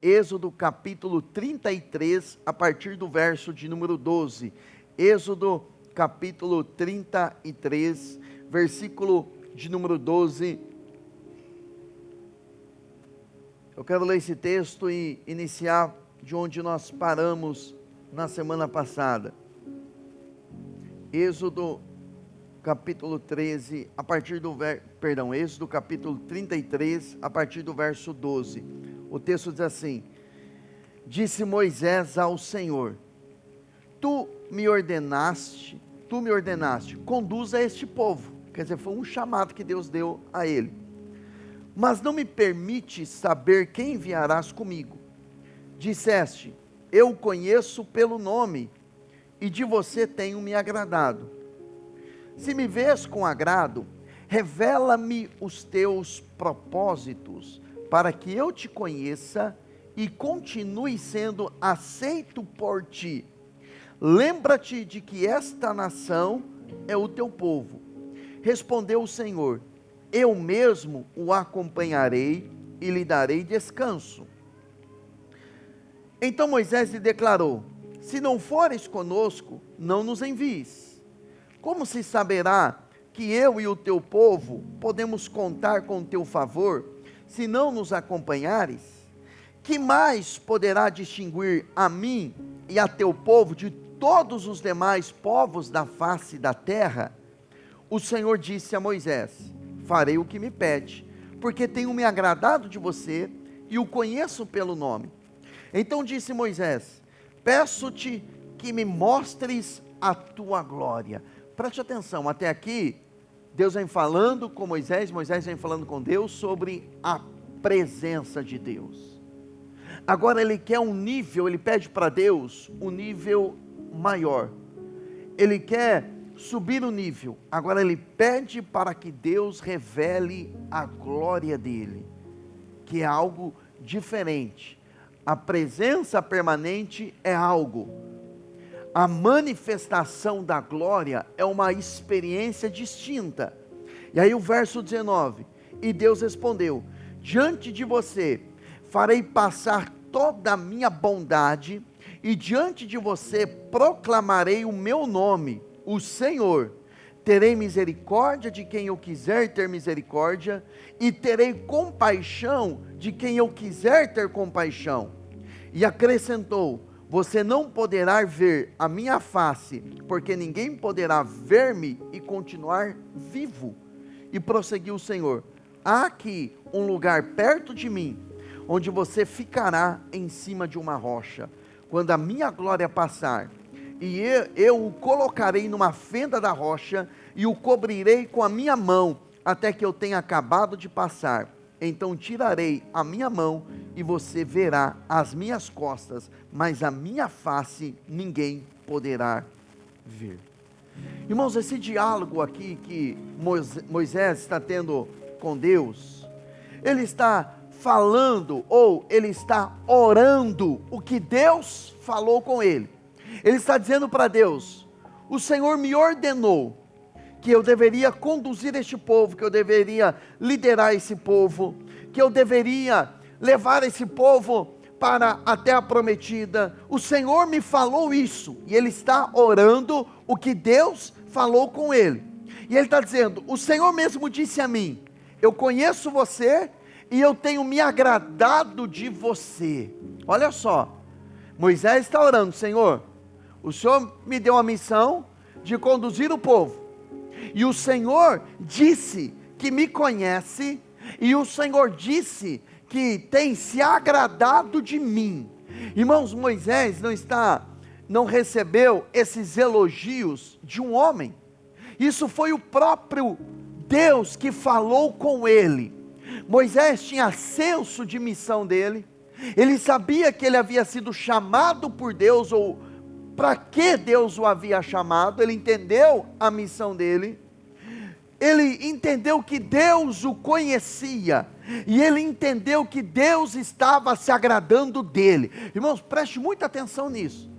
Êxodo capítulo 33, a partir do verso de número 12. Êxodo capítulo 33, versículo de número 12. Eu quero ler esse texto e iniciar de onde nós paramos na semana passada. Êxodo capítulo 13, a partir do Êxodo capítulo 33, a partir do verso 12. O texto diz assim: disse Moisés ao Senhor: tu me ordenaste, conduza este povo. Quer dizer, foi um chamado que Deus deu a ele. Mas não me permite saber quem enviarás comigo. Disseste: eu o conheço pelo nome, e de você tenho me agradado. Se me vês com agrado, revela-me os teus propósitos, para que eu te conheça e continue sendo aceito por ti. Lembra-te de que esta nação é o teu povo. Respondeu o Senhor: eu mesmo o acompanharei e lhe darei descanso. Então Moisés lhe declarou: se não fores conosco, não nos envies. Como se saberá que eu e o teu povo podemos contar com o teu favor, se não nos acompanhares? Que mais poderá distinguir a mim e a teu povo de todos os demais povos da face da terra? O Senhor disse a Moisés: farei o que me pede, porque tenho me agradado de você e o conheço pelo nome. Então disse Moisés: peço-te que me mostres a tua glória. Preste atenção, até aqui Deus vem falando com Moisés, Moisés vem falando com Deus sobre a presença de Deus. Agora ele quer um nível, ele pede para Deus um nível maior. Ele quer subir o nível. Agora ele pede para que Deus revele a glória dele, que é algo diferente. A presença permanente é algo. A manifestação da glória é uma experiência distinta. E aí o verso 19, e Deus respondeu: diante de você farei passar toda a minha bondade, e diante de você proclamarei o meu nome, o Senhor. Terei misericórdia de quem eu quiser ter misericórdia, e terei compaixão de quem eu quiser ter compaixão. E acrescentou: você não poderá ver a minha face, porque ninguém poderá ver-me e continuar vivo. E prosseguiu o Senhor: há aqui um lugar perto de mim, onde você ficará em cima de uma rocha. Quando a minha glória passar, e eu o colocarei numa fenda da rocha, e o cobrirei com a minha mão, até que eu tenha acabado de passar. Então tirarei a minha mão, e você verá as minhas costas, mas a minha face ninguém poderá ver. Irmãos, esse diálogo aqui que Moisés está tendo com Deus, ele está falando, ou ele está orando o que Deus falou com ele. Ele está dizendo para Deus: o Senhor me ordenou que eu deveria conduzir este povo, que eu deveria liderar esse povo, que eu deveria levar esse povo para a terra prometida. O Senhor me falou isso, e ele está orando o que Deus falou com ele. E ele está dizendo: o Senhor mesmo disse a mim: eu conheço você, e eu tenho me agradado de você. Olha só, Moisés está orando: Senhor, o Senhor me deu a missão de conduzir o povo, e o Senhor disse que me conhece, e o Senhor disse que tem se agradado de mim. Irmãos, Moisés não recebeu esses elogios de um homem. Isso foi o próprio Deus que falou com ele. Moisés tinha senso de missão dele. Ele sabia que ele havia sido chamado por Deus, ou para que Deus o havia chamado. Ele entendeu a missão dele. Ele entendeu que Deus o conhecia, e ele entendeu que Deus estava se agradando dele. Irmãos, preste muita atenção nisso,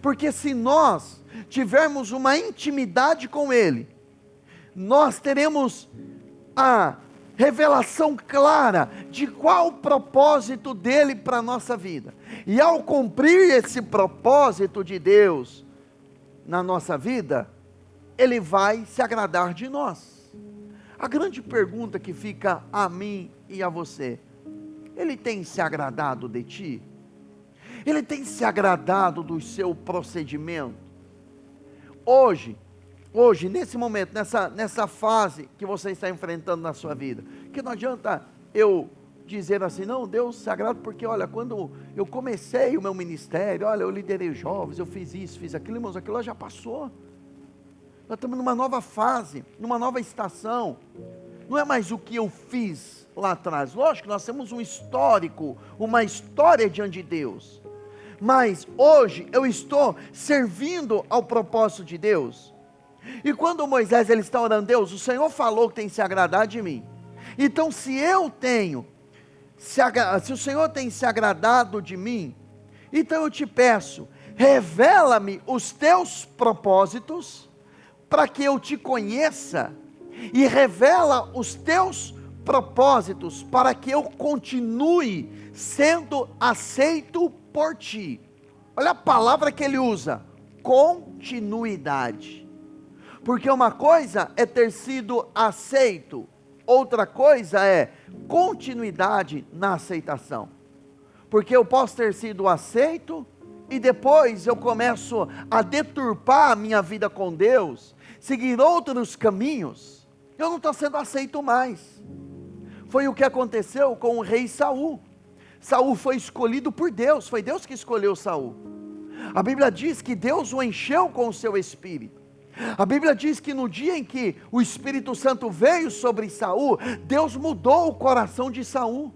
porque se nós tivermos uma intimidade com ele, nós teremos a revelação clara de qual o propósito dele para a nossa vida. E ao cumprir esse propósito de Deus na nossa vida, ele vai se agradar de nós. A grande pergunta que fica a mim e a você: ele tem se agradado de ti? Ele tem se agradado do seu procedimento? Hoje, nesse momento, nessa fase que você está enfrentando na sua vida, que não adianta eu dizer assim, não, Deus se agrada porque, olha, quando eu comecei o meu ministério, olha, eu liderei jovens, eu fiz isso, fiz aquilo, irmãos, aquilo já passou. Nós estamos numa nova fase, numa nova estação. Não é mais o que eu fiz lá atrás. Lógico que nós temos um histórico, uma história diante de Deus. Mas hoje eu estou servindo ao propósito de Deus. E quando Moisés ele está orando, Deus, o Senhor falou que tem se agradado de mim. Então se o Senhor tem se agradado de mim, então eu te peço, revela-me os teus propósitos, para que eu te conheça, e revela os teus propósitos, para que eu continue sendo aceito por ti. Olha a palavra que ele usa, continuidade. Porque uma coisa é ter sido aceito, outra coisa é continuidade na aceitação. Porque eu posso ter sido aceito, e depois eu começo a deturpar a minha vida com Deus, seguir outros caminhos, eu não estou sendo aceito mais. Foi o que aconteceu com o rei Saul. Saul foi escolhido por Deus, foi Deus que escolheu Saul. A Bíblia diz que Deus o encheu com o seu Espírito. A Bíblia diz que no dia em que o Espírito Santo veio sobre Saul, Deus mudou o coração de Saul.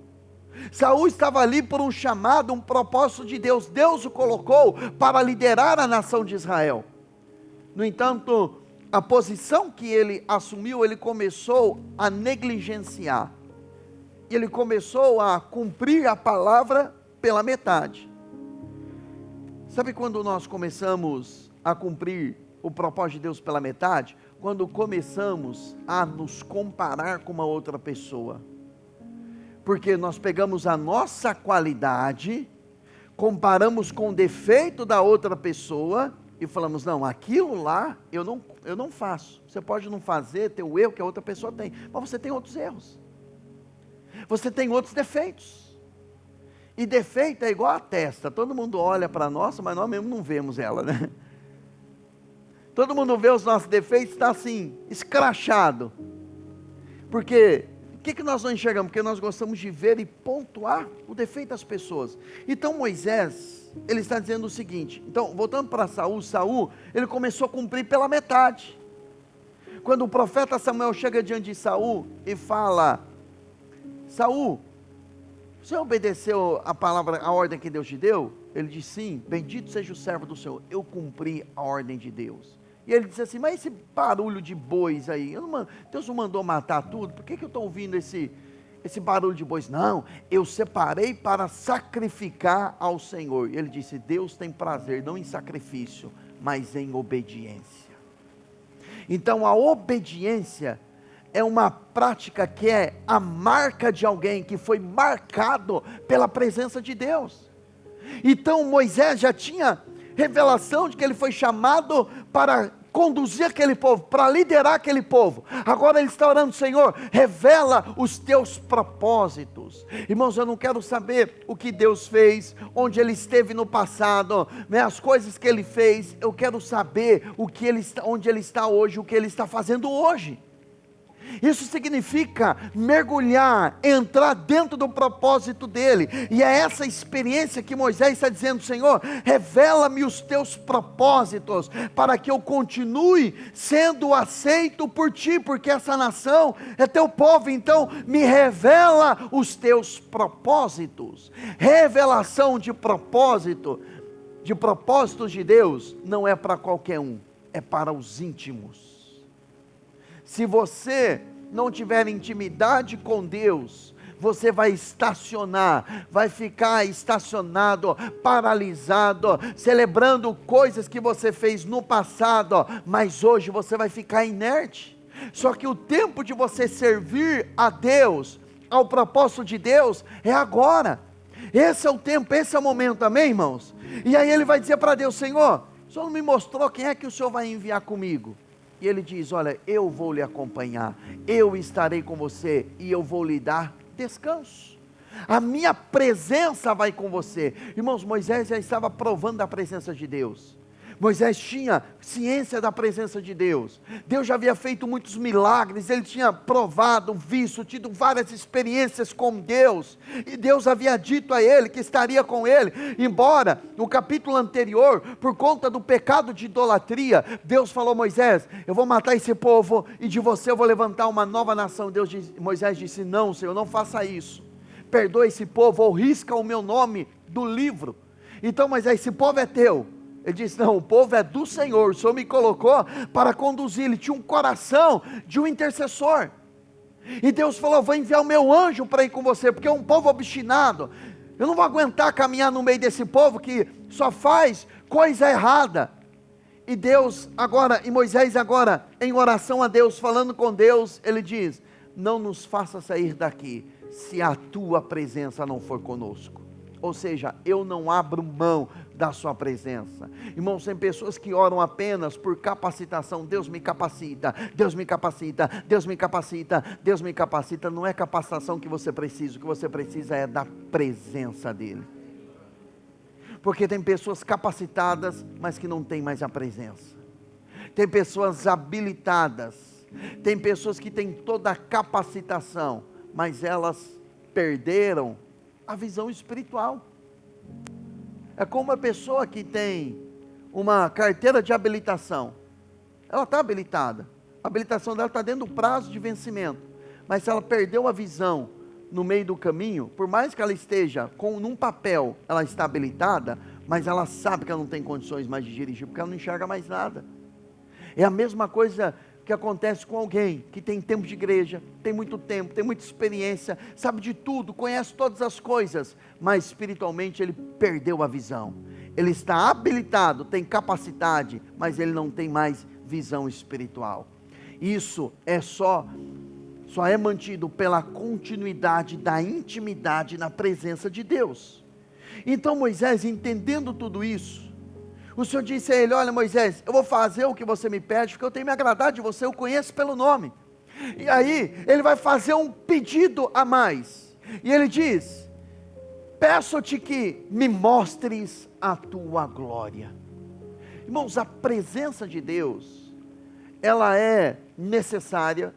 Saul estava ali por um chamado, um propósito de Deus. Deus o colocou para liderar a nação de Israel. No entanto, a posição que ele assumiu, ele começou a negligenciar. Ele começou a cumprir a palavra pela metade. Sabe quando nós começamos a cumprir o propósito de Deus pela metade? Quando começamos a nos comparar com uma outra pessoa. Porque nós pegamos a nossa qualidade, comparamos com o defeito da outra pessoa e falamos, não, aquilo lá eu não faço. Você pode não fazer, ter o erro que a outra pessoa tem, mas você tem outros erros. Você tem outros defeitos. E defeito é igual a testa, todo mundo olha para a nossa, mas nós mesmo não vemos ela, né? Todo mundo vê os nossos defeitos, está assim, escrachado. Porque o que nós não enxergamos? Porque nós gostamos de ver e pontuar o defeito das pessoas. Então Moisés, ele está dizendo o seguinte, então voltando para Saul, ele começou a cumprir pela metade. Quando o profeta Samuel chega diante de Saul e fala, Saul, você obedeceu a ordem que Deus te deu? Ele diz sim, bendito seja o servo do Senhor, eu cumpri a ordem de Deus. E ele disse assim, mas esse barulho de bois aí, Deus não mandou matar tudo, por que eu estou ouvindo esse barulho de bois? Não, eu separei para sacrificar ao Senhor. E ele disse, Deus tem prazer não em sacrifício, mas em obediência. Então a obediência é uma prática que é a marca de alguém que foi marcado pela presença de Deus. Então Moisés já tinha revelação de que ele foi chamado para conduzir aquele povo, para liderar aquele povo. Agora ele está orando, Senhor, revela os teus propósitos. Irmãos, eu não quero saber o que Deus fez, onde ele esteve no passado, né, as coisas que ele fez. Eu quero saber onde ele está hoje, o que ele está fazendo hoje. Isso significa mergulhar, entrar dentro do propósito dele, e é essa experiência que Moisés está dizendo, Senhor, revela-me os teus propósitos, para que eu continue sendo aceito por ti, porque essa nação é teu povo, então me revela os teus propósitos. Revelação de propósitos de Deus, não é para qualquer um, é para os íntimos. Se você não tiver intimidade com Deus, você vai estacionar, vai ficar estacionado, paralisado, celebrando coisas que você fez no passado, mas hoje você vai ficar inerte, Só que o tempo de você servir a Deus, ao propósito de Deus, é agora. Esse é o tempo, esse é o momento, amém, irmãos? E aí ele vai dizer para Deus: Senhor, o Senhor não me mostrou quem é que o Senhor vai enviar comigo. E ele diz: olha, eu vou lhe acompanhar, eu estarei com você e eu vou lhe dar descanso. A minha presença vai com você. Irmãos, Moisés já estava provando a presença de Deus. Moisés tinha ciência da presença de Deus. Deus já havia feito muitos milagres, ele tinha provado, visto, tido várias experiências com Deus, e Deus havia dito a ele que estaria com ele, embora no capítulo anterior, por conta do pecado de idolatria, Deus falou: Moisés, eu vou matar esse povo, e de você eu vou levantar uma nova nação. Moisés disse: não, Senhor, não faça isso, perdoa esse povo, ou risca o meu nome do livro. Então Moisés, esse povo é teu. Ele disse: não, o povo é do Senhor, o Senhor me colocou para conduzir. Ele tinha um coração de um intercessor, e Deus falou: vou enviar o meu anjo para ir com você, porque é um povo obstinado, eu não vou aguentar caminhar no meio desse povo que só faz coisa errada. E Deus agora, e Moisés agora, em oração a Deus, falando com Deus, ele diz: não nos faça sair daqui, se a tua presença não for conosco. Ou seja, eu não abro mão da sua presença. Irmãos, tem pessoas que oram apenas por capacitação. Deus me capacita, Deus me capacita, Deus me capacita, Deus me capacita. Não é capacitação que você precisa, o que você precisa é da presença dEle. Porque tem pessoas capacitadas, mas que não têm mais a presença. Tem pessoas habilitadas, tem pessoas que têm toda a capacitação, mas elas perderam a visão espiritual. É como uma pessoa que tem uma carteira de habilitação. Ela está habilitada, a habilitação dela está dentro do prazo de vencimento, mas se ela perdeu a visão no meio do caminho, por mais que ela esteja num papel, ela está habilitada, mas ela sabe que ela não tem condições mais de dirigir, porque ela não enxerga mais nada. É a mesma coisa que acontece com alguém que tem tempo de igreja, tem muito tempo, tem muita experiência, sabe de tudo, conhece todas as coisas, mas espiritualmente ele perdeu a visão. Ele está habilitado, tem capacidade, mas ele não tem mais visão espiritual. Isso só é mantido pela continuidade da intimidade na presença de Deus. Então Moisés, entendendo tudo isso, o Senhor disse a ele: olha, Moisés, eu vou fazer o que você me pede, porque eu tenho me agradado de você, eu conheço pelo nome. E aí, ele vai fazer um pedido a mais, e ele diz: peço-te que me mostres a tua glória. Irmãos, a presença de Deus, ela é necessária,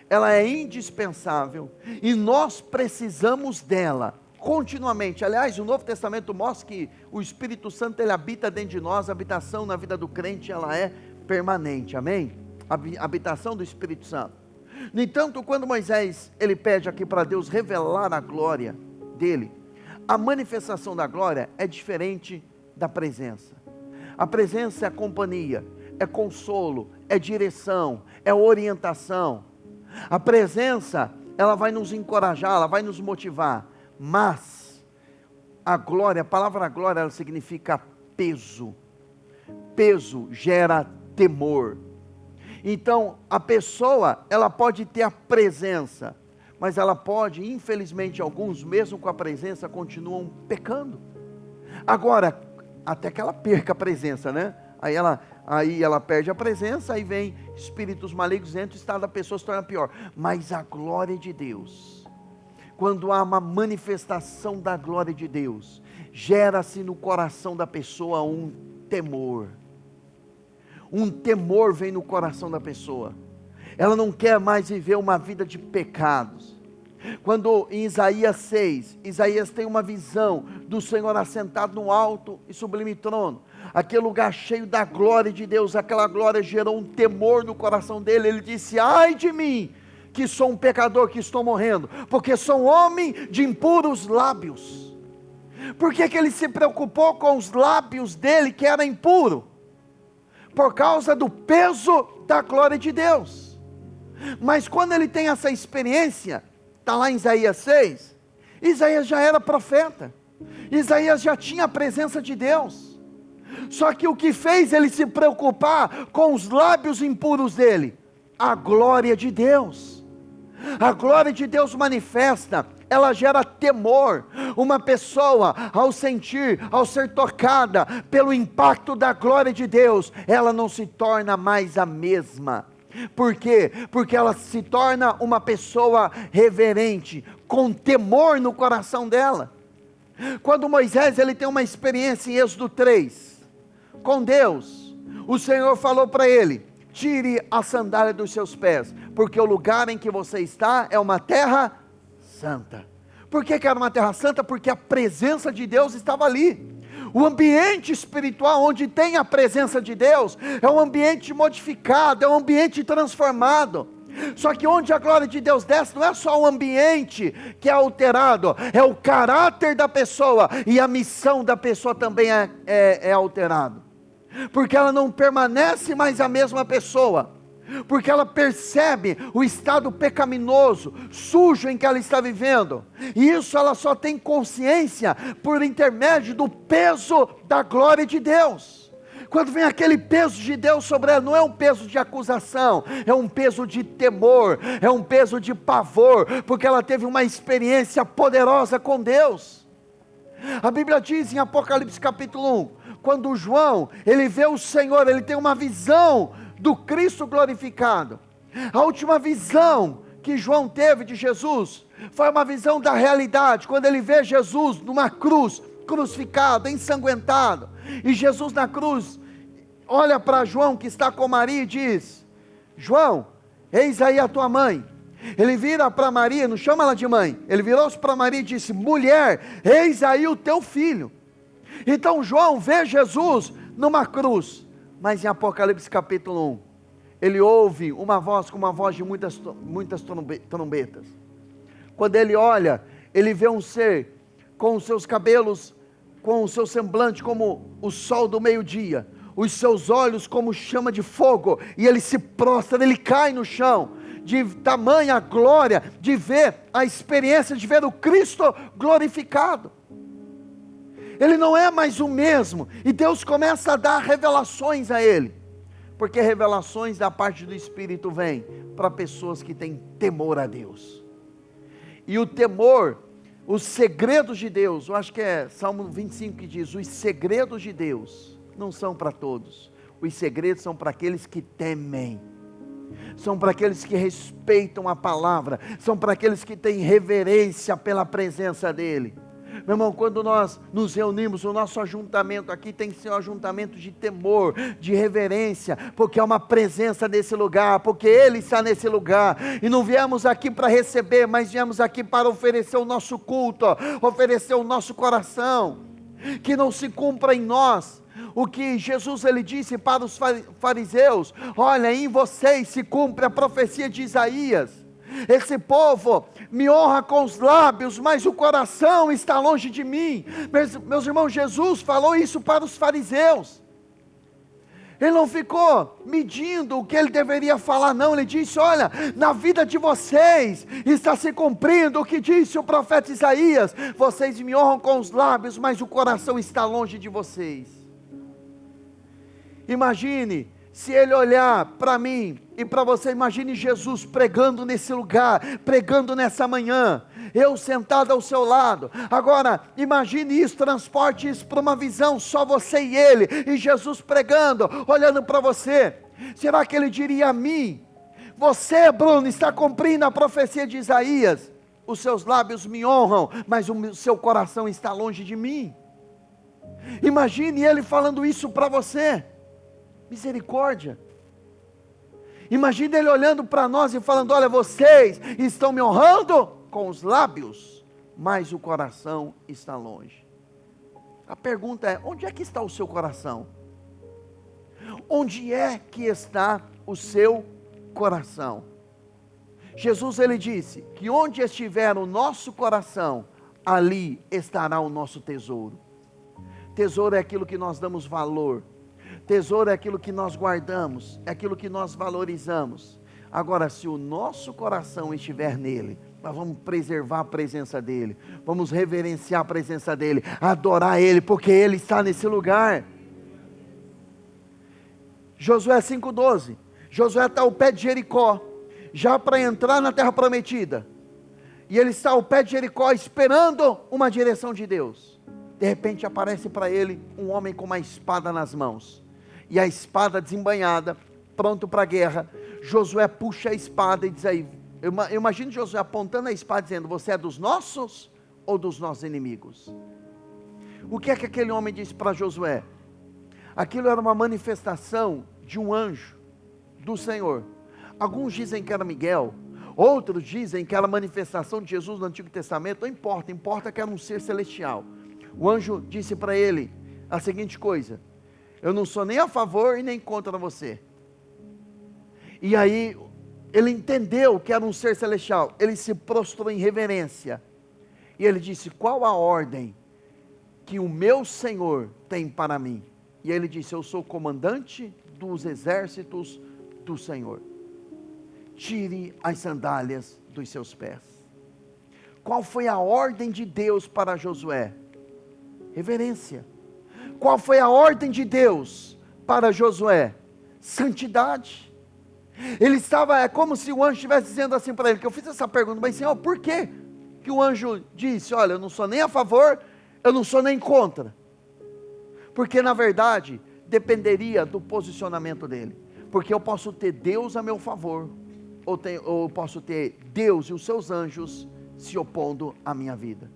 ela é indispensável, e nós precisamos dela continuamente. Aliás, o Novo Testamento mostra que o Espírito Santo, ele habita dentro de nós. A habitação na vida do crente, ela é permanente, amém? A habitação do Espírito Santo. No entanto, quando Moisés, ele pede aqui para Deus revelar a glória dele, a manifestação da glória é diferente da presença. A presença é companhia, é consolo, é direção, é orientação. A presença, ela vai nos encorajar, ela vai nos motivar. Mas a glória, a palavra glória, ela significa peso. Peso gera temor. Então a pessoa, ela pode ter a presença, mas ela pode, infelizmente, alguns mesmo com a presença continuam pecando. Agora, até que ela perca a presença, né? Aí ela perde a presença, aí vem espíritos malignos dentro, o estado da pessoa se torna pior. Mas a glória de Deus, quando há uma manifestação da glória de Deus, gera-se no coração da pessoa um temor. Um temor vem no coração da pessoa. Ela não quer mais viver uma vida de pecados. Quando em Isaías 6, Isaías tem uma visão do Senhor assentado no alto e sublime trono, aquele lugar cheio da glória de Deus, aquela glória gerou um temor no coração dele. Ele disse: ai de mim, que sou um pecador, que estou morrendo, porque sou um homem de impuros lábios. Por que ele se preocupou com os lábios dele, que era impuro? Por causa do peso da glória de Deus. Mas quando ele tem essa experiência, está lá em Isaías 6, Isaías já era profeta, Isaías já tinha a presença de Deus, só que o que fez ele se preocupar com os lábios impuros dele? a glória de Deus. A glória de Deus manifesta, ela gera temor. Uma pessoa, ao ser tocada pelo impacto da glória de Deus, ela não se torna mais a mesma. Por quê? Porque ela se torna uma pessoa reverente, com temor no coração dela. Quando Moisés ele tem uma experiência em Êxodo 3, com Deus, o Senhor falou para ele: tire a sandália dos seus pés, porque o lugar em que você está é uma terra santa. Por que era uma terra santa? Porque a presença de Deus estava ali. O ambiente espiritual onde tem a presença de Deus, é um ambiente modificado, é um ambiente transformado. Só que onde a glória de Deus desce, não é só o ambiente que é alterado, é o caráter da pessoa, e a missão da pessoa também é alterado. Porque ela não permanece mais a mesma pessoa, porque ela percebe o estado pecaminoso, sujo em que ela está vivendo, e isso ela só tem consciência por intermédio do peso da glória de Deus. Quando vem aquele peso de Deus sobre ela, não é um peso de acusação, é um peso de temor, é um peso de pavor, porque ela teve uma experiência poderosa com Deus. A Bíblia diz em Apocalipse capítulo 1, quando João, ele vê o Senhor, ele tem uma visão do Cristo glorificado. A última visão que João teve de Jesus, foi uma visão da realidade, quando ele vê Jesus numa cruz, crucificado, ensanguentado, e Jesus na cruz, olha para João que está com Maria e diz: João, eis aí a tua mãe. Ele vira para Maria, não chama ela de mãe, ele virou-se para Maria e disse: mulher, eis aí o teu filho. Então João vê Jesus numa cruz, mas em Apocalipse capítulo 1, ele ouve uma voz como a voz de muitas trombetas. Quando ele olha, ele vê um ser com os seus cabelos, com o seu semblante como o sol do meio-dia, os seus olhos como chama de fogo, e ele se prostra, ele cai no chão, de tamanha glória, de ver a experiência de ver o Cristo glorificado. Ele não é mais o mesmo, e Deus começa a dar revelações a ele, porque revelações da parte do Espírito vêm para pessoas que têm temor a Deus. E o temor, os segredos de Deus, eu acho que é Salmo 25 que diz: os segredos de Deus não são para todos, os segredos são para aqueles que temem, são para aqueles que respeitam a palavra, são para aqueles que têm reverência pela presença dEle. Meu irmão, quando nós nos reunimos, o nosso ajuntamento aqui tem que ser um ajuntamento de temor, de reverência, porque há uma presença nesse lugar, porque Ele está nesse lugar, e não viemos aqui para receber, mas viemos aqui para oferecer o nosso culto, oferecer o nosso coração, que não se cumpra em nós o que Jesus ele disse para os fariseus: olha, em vocês se cumpre a profecia de Isaías. Esse povo me honra com os lábios, mas o coração está longe de mim. Meus irmãos, Jesus falou isso para os fariseus. Ele não ficou medindo o que ele deveria falar, não. Ele disse: olha, na vida de vocês está se cumprindo o que disse o profeta Isaías. Vocês me honram com os lábios, mas o coração está longe de vocês. Imagine, se ele olhar para mim e para você, imagine Jesus pregando nesse lugar, pregando nessa manhã, eu sentado ao seu lado. Agora, imagine isso, transporte isso para uma visão, só você e ele, e Jesus pregando, olhando para você. Será que ele diria a mim: você, Bruno, está cumprindo a profecia de Isaías, os seus lábios me honram, mas o seu coração está longe de mim? Imagine ele falando isso para você. Misericórdia. Imagina ele olhando para nós e falando: olha, vocês estão me honrando com os lábios, mas o coração está longe. A pergunta é: onde é que está o seu coração? Onde é que está o seu coração? Jesus ele disse que onde estiver o nosso coração, ali estará o nosso tesouro. Tesouro é aquilo que nós damos valor. Tesouro é aquilo que nós guardamos, é aquilo que nós valorizamos. Agora, se o nosso coração estiver nele, nós vamos preservar a presença dele, vamos reverenciar a presença dele, adorar ele, porque ele está nesse lugar. Josué 5,12, Josué está ao pé de Jericó, já para entrar na terra prometida, e ele está ao pé de Jericó esperando uma direção de Deus. De repente aparece para ele um homem com uma espada nas mãos, e a espada desembainhada, pronto para a guerra. Josué puxa a espada e diz aí, eu imagino Josué apontando a espada dizendo, você é dos nossos ou dos nossos inimigos? O que é que aquele homem disse para Josué? Aquilo era uma manifestação de um anjo do Senhor. Alguns dizem que era Miguel, outros dizem que era a manifestação de Jesus no Antigo Testamento. Não importa, importa que era um ser celestial. O anjo disse para ele a seguinte coisa: eu não sou nem a favor e nem contra você. E aí ele entendeu que era um ser celestial, ele se prostrou em reverência, e ele disse, qual a ordem que o meu Senhor tem para mim? E ele disse, eu sou o comandante dos exércitos do Senhor. Tire as sandálias dos seus pés. Qual foi a ordem de Deus para Josué? Reverência. Qual foi a ordem de Deus para Josué? Santidade. Ele estava, é como se o anjo estivesse dizendo assim para ele, que eu fiz essa pergunta, mas Senhor, por que que o anjo disse, olha, eu não sou nem a favor, eu não sou nem contra? Porque na verdade, dependeria do posicionamento dele. Porque eu posso ter Deus a meu favor, ou eu posso ter Deus e os seus anjos se opondo à minha vida.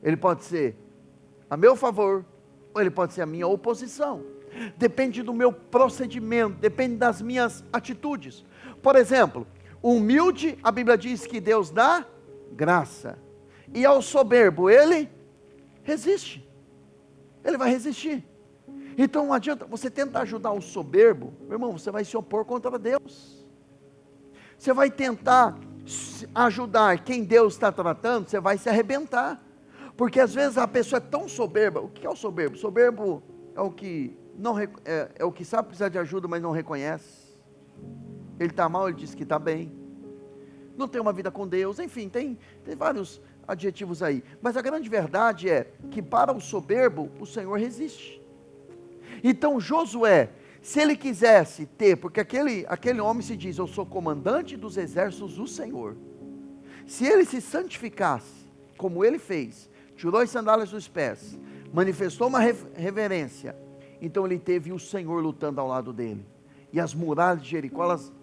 Ele pode ser a meu favor, ou ele pode ser a minha oposição. Depende do meu procedimento, depende das minhas atitudes. Por exemplo, o humilde, a Bíblia diz que Deus dá graça. E ao soberbo, ele resiste. Ele vai resistir. Então não adianta, você tenta ajudar o soberbo, meu irmão, você vai se opor contra Deus. Você vai tentar ajudar quem Deus está tratando, você vai se arrebentar. Porque às vezes a pessoa é tão soberba. O que é o soberbo? Soberbo é o que é o que sabe precisar de ajuda, mas não reconhece. Ele está mal, ele diz que está bem. Não tem uma vida com Deus, enfim, tem vários adjetivos aí. Mas a grande verdade é que para o soberbo, o Senhor resiste. Então Josué, se ele quisesse ter, porque aquele homem se diz, eu sou comandante dos exércitos do Senhor. Se ele se santificasse, como ele fez, tirou as sandálias dos pés, manifestou uma reverência, então ele teve o Senhor lutando ao lado dele. E as muralhas de Jericó, elas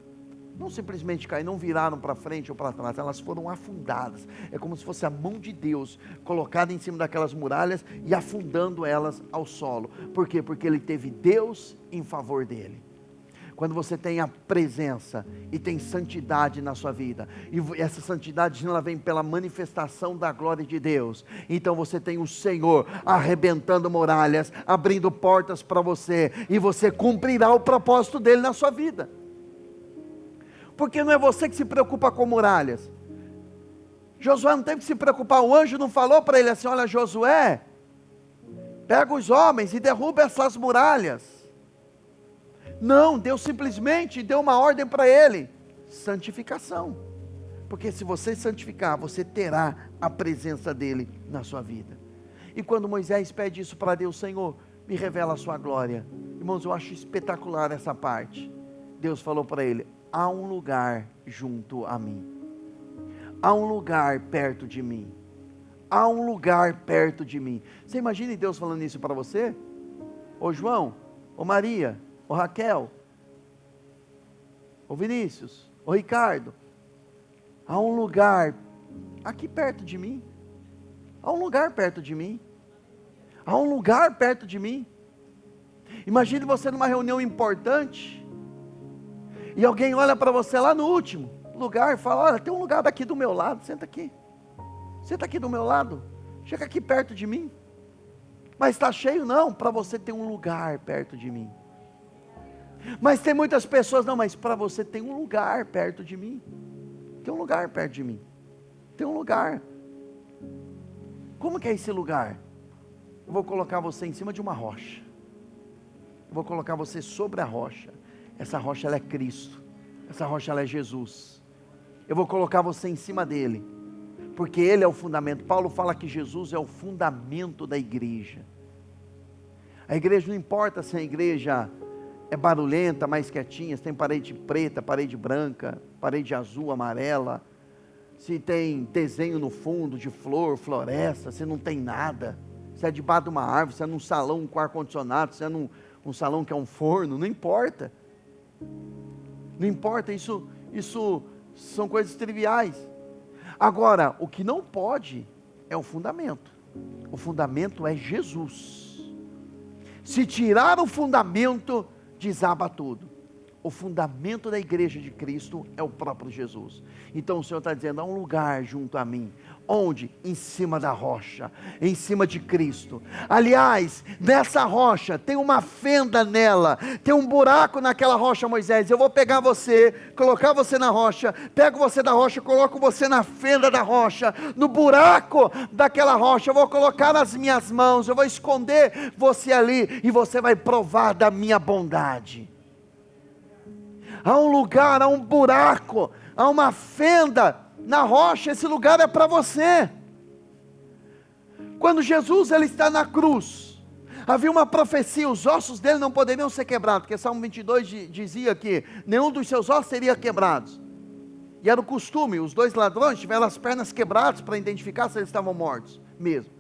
não simplesmente caíram, não viraram para frente ou para trás, elas foram afundadas. É como se fosse a mão de Deus colocada em cima daquelas muralhas e afundando elas ao solo. Por quê? Porque ele teve Deus em favor dele. Quando você tem a presença e tem santidade na sua vida, e essa santidade ela vem pela manifestação da glória de Deus, então você tem o Senhor arrebentando muralhas, abrindo portas para você, e você cumprirá o propósito dele na sua vida. Porque não é você que se preocupa com muralhas. Josué não teve que se preocupar, o anjo não falou para ele assim, olha Josué, pega os homens e derruba essas muralhas. Não, Deus simplesmente deu uma ordem para ele, santificação. Porque se você santificar, você terá a presença dele na sua vida. E quando Moisés pede isso para Deus, Senhor, me revela a sua glória. Irmãos, eu acho espetacular essa parte. Deus falou para ele, há um lugar junto a mim. Há um lugar perto de mim. Há um lugar perto de mim. Você imagina Deus falando isso para você? Ô João, ô Maria, ô Raquel, ô Vinícius, ô Ricardo, há um lugar aqui perto de mim, há um lugar perto de mim, há um lugar perto de mim. Imagine você numa reunião importante, e alguém olha para você lá no último lugar e fala, olha, tem um lugar daqui do meu lado, senta aqui do meu lado, chega aqui perto de mim. Mas está cheio? Não, para você tem um lugar perto de mim. Mas tem muitas pessoas, não, mas para você tem um lugar perto de mim. Tem um lugar perto de mim. Tem um lugar. Como que é esse lugar? Eu vou colocar você em cima de uma rocha. Eu vou colocar você sobre a rocha. Essa rocha ela é Cristo. Essa rocha ela é Jesus. Eu vou colocar você em cima dele. Porque ele é o fundamento. Paulo fala que Jesus é o fundamento da igreja. A igreja não importa se a igreja é barulhenta, mais quietinha, se tem parede preta, parede branca, parede azul, amarela, se tem desenho no fundo de flor, floresta, se não tem nada, se é debaixo de uma árvore, se é num salão com ar-condicionado, se é num salão que é um forno, não importa. Não importa, isso são coisas triviais. Agora, o que não pode é o fundamento. O fundamento é Jesus. Se tirar o fundamento, desaba tudo. O fundamento da igreja de Cristo é o próprio Jesus. Então o Senhor está dizendo, há um lugar junto a mim. Onde? Em cima da rocha, em cima de Cristo. Aliás, nessa rocha, tem uma fenda nela, tem um buraco naquela rocha, Moisés. Eu vou pegar você, colocar você na rocha, pego você da rocha, coloco você na fenda da rocha, no buraco daquela rocha, eu vou colocar as minhas mãos, eu vou esconder você ali, e você vai provar da minha bondade. Há um lugar, há um buraco, há uma fenda na rocha, esse lugar é para você. Quando Jesus ele está na cruz, havia uma profecia, os ossos dele não poderiam ser quebrados, porque Salmo 22 dizia que nenhum dos seus ossos seria quebrados, e era o costume, os dois ladrões tiveram as pernas quebradas para identificar se eles estavam mortos mesmo.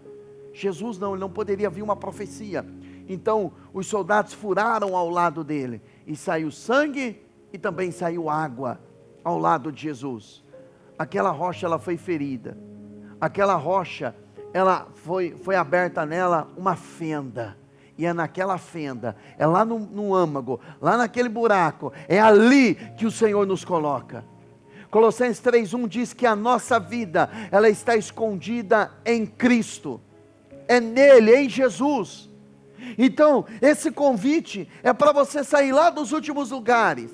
Jesus não, ele não poderia vir uma profecia, então os soldados furaram ao lado dele, e saiu sangue, e também saiu água ao lado de Jesus. Aquela rocha ela foi ferida, aquela rocha ela foi aberta nela uma fenda, e é naquela fenda, é lá no âmago, lá naquele buraco, é ali que o Senhor nos coloca. Colossenses 3:1 diz que a nossa vida, ela está escondida em Cristo, é nele, em Jesus. Então esse convite é para você sair lá dos últimos lugares,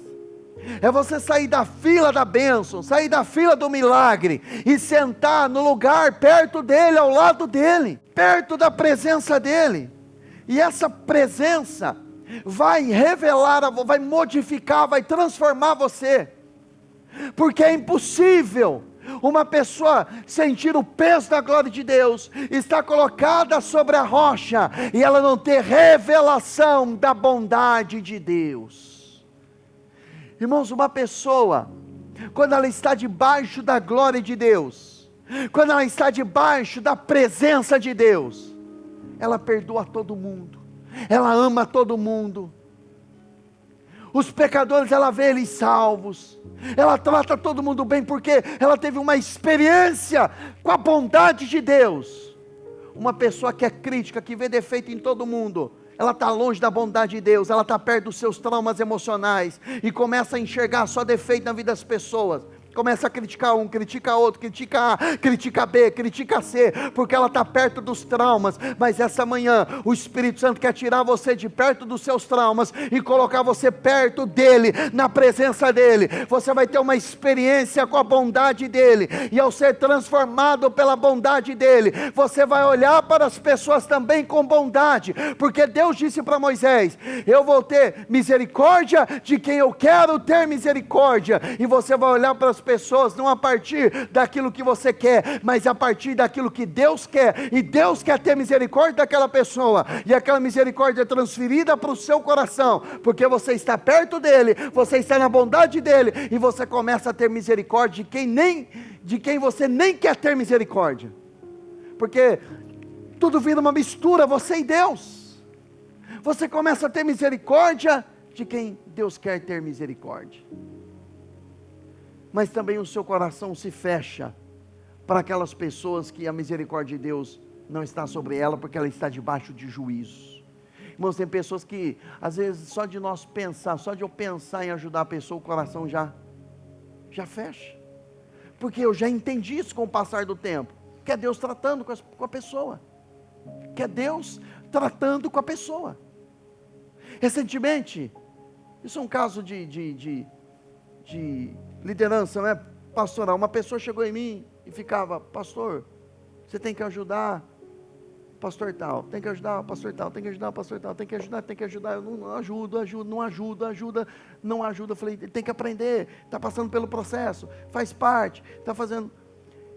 é você sair da fila da bênção, sair da fila do milagre, e sentar no lugar perto dele, ao lado dele, perto da presença dele, e essa presença vai revelar, vai modificar, vai transformar você, porque é impossível uma pessoa sentir o peso da glória de Deus, estar colocada sobre a rocha, e ela não ter revelação da bondade de Deus. Irmãos, uma pessoa, quando ela está debaixo da glória de Deus, quando ela está debaixo da presença de Deus, ela perdoa todo mundo, ela ama todo mundo, os pecadores ela vê eles salvos, ela trata todo mundo bem, porque ela teve uma experiência com a bondade de Deus. Uma pessoa que é crítica, que vê defeito em todo mundo, ela está longe da bondade de Deus, ela está perto dos seus traumas emocionais, e começa a enxergar só defeito na vida das pessoas, começa a criticar um, critica outro, critica A, critica B, critica C, porque ela está perto dos traumas. Mas essa manhã, o Espírito Santo quer tirar você de perto dos seus traumas, e colocar você perto dele, na presença dele. Você vai ter uma experiência com a bondade dele, e ao ser transformado pela bondade dele, você vai olhar para as pessoas também com bondade, porque Deus disse para Moisés, eu vou ter misericórdia de quem eu quero ter misericórdia, e você vai olhar para as pessoas, não a partir daquilo que você quer, mas a partir daquilo que Deus quer, e Deus quer ter misericórdia daquela pessoa, e aquela misericórdia é transferida para o seu coração, porque você está perto dele, você está na bondade dele, e você começa a ter misericórdia de quem você nem quer ter misericórdia, porque tudo vira uma mistura, você e Deus. Você começa a ter misericórdia de quem Deus quer ter misericórdia, mas também o seu coração se fecha para aquelas pessoas que a misericórdia de Deus não está sobre ela, porque ela está debaixo de juízo. Irmãos, tem pessoas que às vezes só de nós pensar, só de eu pensar em ajudar a pessoa, o coração já fecha, porque eu já entendi isso com o passar do tempo, que é Deus tratando com a pessoa, que é Deus tratando com a pessoa. Recentemente, isso é um caso de liderança, né, pastoral. Uma pessoa chegou em mim e ficava, pastor, você tem que ajudar pastor tal, tem que ajudar pastor tal, tem que ajudar pastor tal, tem que ajudar, eu não ajuda. Eu falei, ele tem que aprender, está passando pelo processo, faz parte, está fazendo.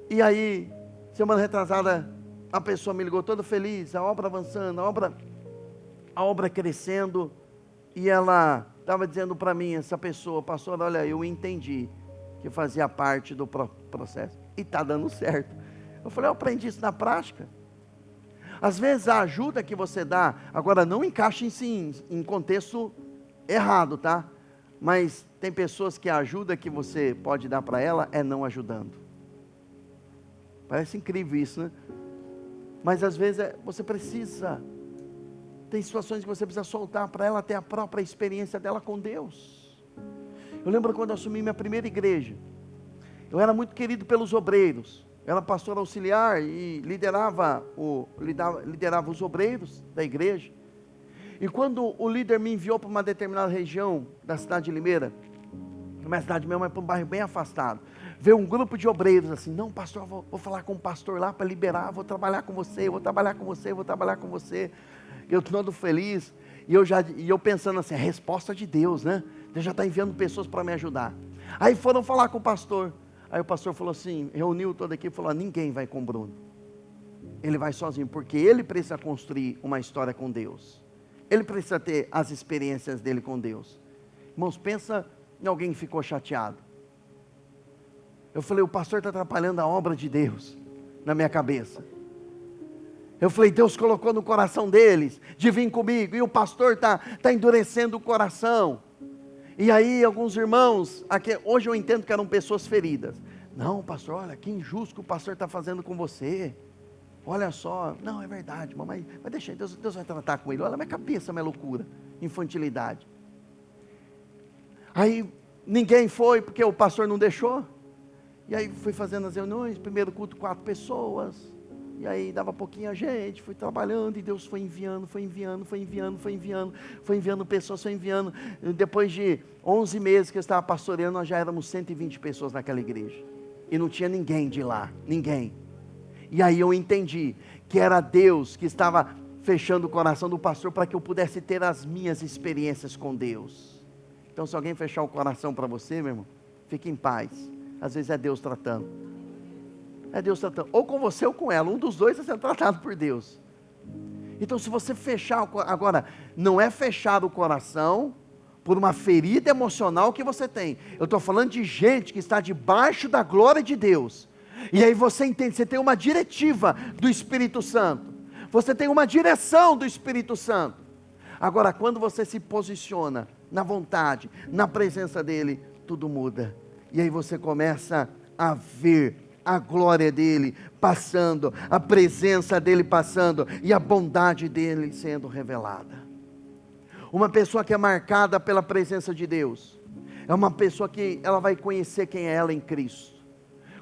E aí, semana retrasada, a pessoa me ligou toda feliz, a obra avançando, a obra crescendo, E ela estava dizendo para mim, essa pessoa, pastor, olha, eu entendi que fazia parte do processo. E está dando certo. Eu falei, eu aprendi isso na prática. Às vezes a ajuda que você dá, agora não encaixe em contexto errado, tá? Mas tem pessoas que a ajuda que você pode dar para ela é não ajudando. Parece incrível isso, né? Mas às vezes você precisa. Tem situações que você precisa soltar para ela ter a própria experiência dela com Deus. Eu lembro quando eu assumi minha primeira igreja. Eu era muito querido pelos obreiros. Eu era pastor auxiliar e liderava os obreiros da igreja. E quando o líder me enviou para uma determinada região da cidade de Limeira, uma cidade mesmo, mas para um bairro bem afastado, veio um grupo de obreiros assim, não pastor, vou falar com o pastor lá para liberar, vou trabalhar com você, vou trabalhar com você, vou trabalhar com você. Eu todo feliz, e eu pensando assim, a resposta de Deus, né? Deus já está enviando pessoas para me ajudar. Aí foram falar com o pastor. Aí o pastor falou assim, reuniu toda a equipe e falou, ninguém vai com o Bruno. Ele vai sozinho, porque ele precisa construir uma história com Deus. Ele precisa ter as experiências dele com Deus. Irmãos, pensa em alguém que ficou chateado. Eu falei, o pastor está atrapalhando a obra de Deus, na minha cabeça. Eu falei, Deus colocou no coração deles, de vir comigo, e o pastor está endurecendo o coração. E aí alguns irmãos, hoje eu entendo que eram pessoas feridas. Não pastor, olha, que injusto que o pastor está fazendo com você. Olha só, não, é verdade, mas deixa aí, Deus vai tratar com ele. Olha a minha cabeça, minha loucura, infantilidade. Aí ninguém foi, porque o pastor não deixou. E aí fui fazendo as reuniões, primeiro culto 4 pessoas. E aí dava pouquinha gente, fui trabalhando e Deus foi enviando pessoas, foi enviando. Depois de 11 meses que eu estava pastoreando, nós já éramos 120 pessoas naquela igreja. E não tinha ninguém de lá, ninguém. E aí eu entendi que era Deus que estava fechando o coração do pastor para que eu pudesse ter as minhas experiências com Deus. Então se alguém fechar o coração para você, meu irmão, fique em paz. Às vezes é Deus tratando. É Deus tratando, ou com você ou com ela, um dos dois está sendo tratado por Deus. Então se você fechar, agora, não é fechar o coração por uma ferida emocional que você tem. Eu estou falando de gente que está debaixo da glória de Deus. E aí você entende, você tem uma diretiva do Espírito Santo. Você tem uma direção do Espírito Santo. Agora, quando você se posiciona na vontade, na presença dEle, tudo muda. E aí você começa a ver a glória dEle passando, a presença dEle passando, e a bondade dEle sendo revelada. Uma pessoa que é marcada pela presença de Deus, é uma pessoa que ela vai conhecer quem é ela em Cristo.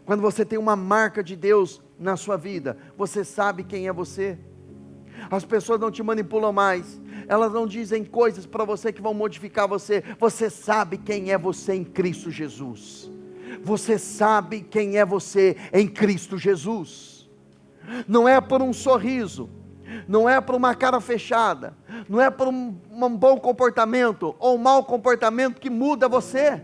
Quando você tem uma marca de Deus na sua vida, você sabe quem é você. As pessoas não te manipulam mais, elas não dizem coisas para você que vão modificar você. Você sabe quem é você em Cristo Jesus. Você sabe quem é você em Cristo Jesus. Não é por um sorriso, não é por uma cara fechada, não é por um bom comportamento ou um mau comportamento que muda você.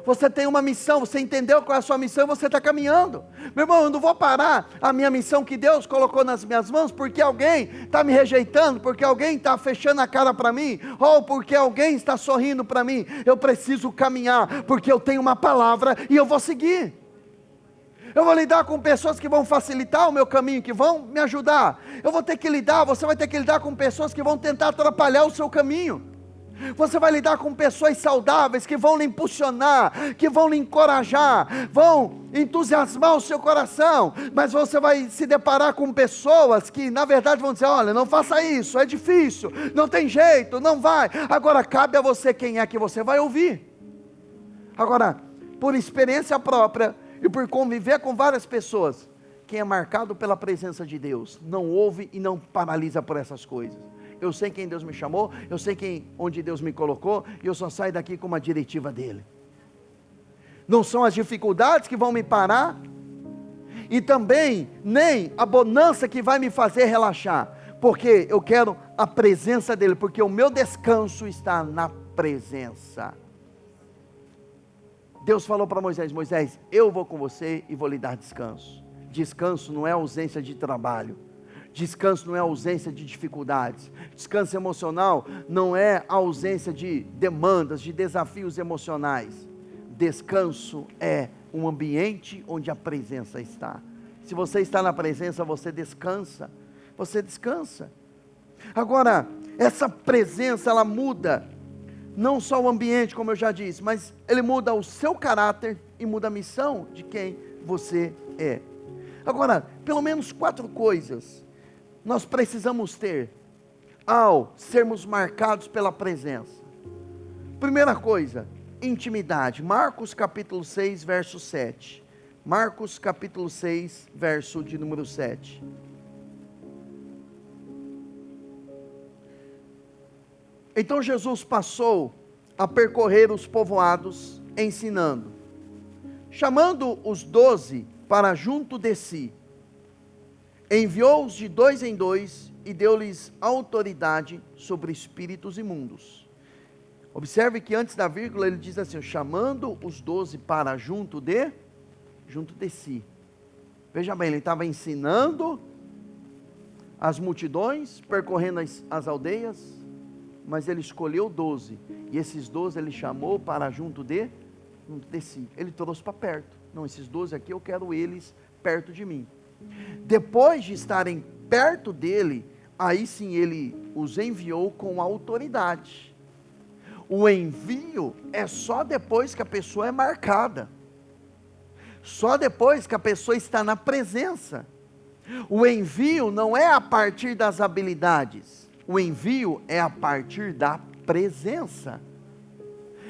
Você tem uma missão, você entendeu qual é a sua missão e você está caminhando. Meu irmão, eu não vou parar a minha missão que Deus colocou nas minhas mãos porque alguém está me rejeitando, porque alguém está fechando a cara para mim, ou porque alguém está sorrindo para mim. Eu preciso caminhar, porque eu tenho uma palavra e eu vou seguir. Eu vou lidar com pessoas que vão facilitar o meu caminho, que vão me ajudar. Você vai ter que lidar com pessoas que vão tentar atrapalhar o seu caminho. Você vai lidar com pessoas saudáveis que vão lhe impulsionar, que vão lhe encorajar, vão entusiasmar o seu coração, mas você vai se deparar com pessoas que na verdade vão dizer, olha, não faça isso, é difícil, não tem jeito, não vai. Agora cabe a você quem é que você vai ouvir. Agora, por experiência própria e por conviver com várias pessoas, quem é marcado pela presença de Deus, não ouve e não paralisa por essas coisas. Eu sei quem Deus me chamou, eu sei onde Deus me colocou, e eu só saio daqui com uma diretiva dEle. Não são as dificuldades que vão me parar, e também nem a bonança que vai me fazer relaxar, porque eu quero a presença dEle, porque o meu descanso está na presença. Deus falou para Moisés, eu vou com você e vou lhe dar descanso. Descanso não é ausência de trabalho. Descanso não é ausência de dificuldades. Descanso emocional não é ausência de demandas, de desafios emocionais. Descanso é um ambiente onde a presença está. Se você está na presença, você descansa. Você descansa. Agora, essa presença, ela muda não só o ambiente, como eu já disse, mas ele muda o seu caráter e muda a missão de quem você é. Agora, pelo menos 4 coisas nós precisamos ter ao sermos marcados pela presença. Primeira coisa, intimidade. Marcos capítulo 6, verso 7. Marcos capítulo 6, verso de número 7. Então Jesus passou a percorrer os povoados, ensinando, chamando os 12 para junto de si, enviou-os de 2 em 2 e deu-lhes autoridade sobre espíritos imundos. Observe que antes da vírgula ele diz assim, chamando os 12 para junto de si. Veja bem, ele estava ensinando as multidões, percorrendo as aldeias, mas ele escolheu 12, e esses 12 ele chamou para junto de si. Ele trouxe para perto. Não, esses 12 aqui eu quero eles perto de mim. Depois de estarem perto dele, aí sim ele os enviou com autoridade. O envio é só depois que a pessoa é marcada, só depois que a pessoa está na presença. O envio não é a partir das habilidades, o envio é a partir da presença.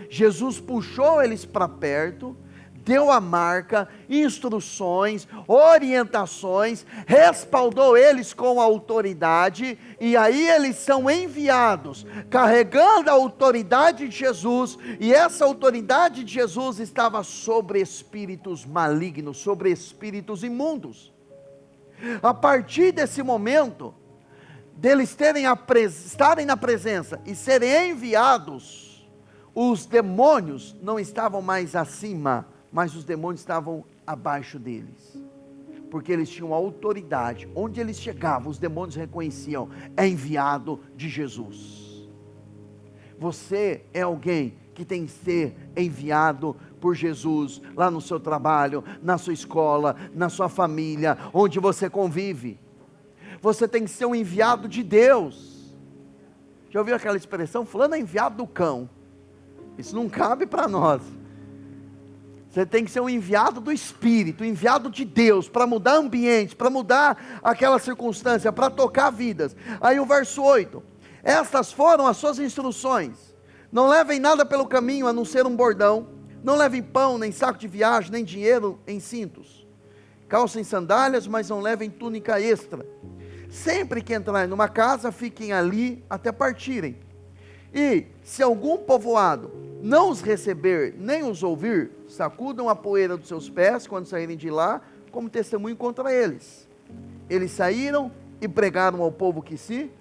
Jesus puxou eles para perto, deu a marca, instruções, orientações, respaldou eles com autoridade, e aí eles são enviados, carregando a autoridade de Jesus, e essa autoridade de Jesus estava sobre espíritos malignos, sobre espíritos imundos. A partir desse momento, deles estarem na presença e serem enviados, os demônios não estavam mais acima, mas os demônios estavam abaixo deles, porque eles tinham autoridade. Onde eles chegavam, os demônios reconheciam, é enviado de Jesus. Você é alguém que tem que ser enviado por Jesus, lá no seu trabalho, na sua escola, na sua família, onde você convive. Você tem que ser um enviado de Deus. Já ouviu aquela expressão, fulano é enviado do cão? Isso não cabe para nós. Você tem que ser um enviado do Espírito, um enviado de Deus, para mudar ambiente, para mudar aquela circunstância, para tocar vidas. Aí o verso 8, estas foram as suas instruções, não levem nada pelo caminho, a não ser um bordão, não levem pão, nem saco de viagem, nem dinheiro em cintos, calcem sandálias, mas não levem túnica extra. Sempre que entrarem numa casa, fiquem ali até partirem. E se algum povoado não os receber, nem os ouvir, sacudam a poeira dos seus pés, quando saírem de lá, como testemunho contra eles. Eles saíram e pregaram ao povo que se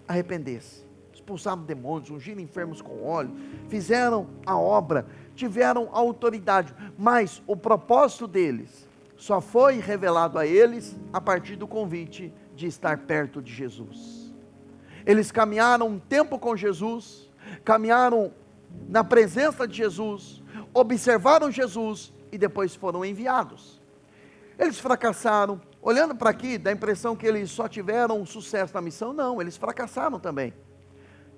arrependesse. Expulsaram demônios, ungiram enfermos com óleo, fizeram a obra, tiveram autoridade, mas o propósito deles só foi revelado a eles a partir do convite de estar perto de Jesus. Eles caminharam um tempo com Jesus, caminharam na presença de Jesus, observaram Jesus e depois foram enviados. Eles fracassaram. Olhando para aqui, dá a impressão que eles só tiveram sucesso na missão. Não, eles fracassaram também.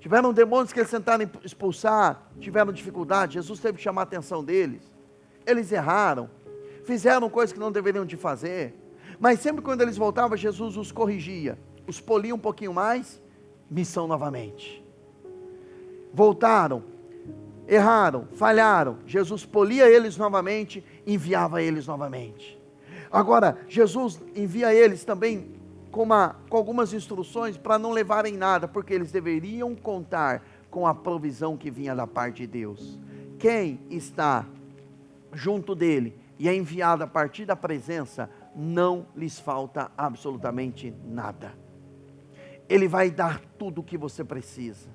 Tiveram demônios que eles tentaram expulsar, tiveram dificuldade, Jesus teve que chamar a atenção deles. Eles erraram, fizeram coisas que não deveriam de fazer, mas sempre quando eles voltavam, Jesus os corrigia, os polia um pouquinho mais, missão novamente. Voltaram, erraram, falharam, Jesus polia eles novamente, enviava eles novamente. Agora, Jesus envia eles também com algumas instruções para não levarem nada, porque eles deveriam contar com a provisão que vinha da parte de Deus. Quem está junto dele e é enviado a partir da presença, não lhes falta absolutamente nada. Ele vai dar tudo o que você precisa.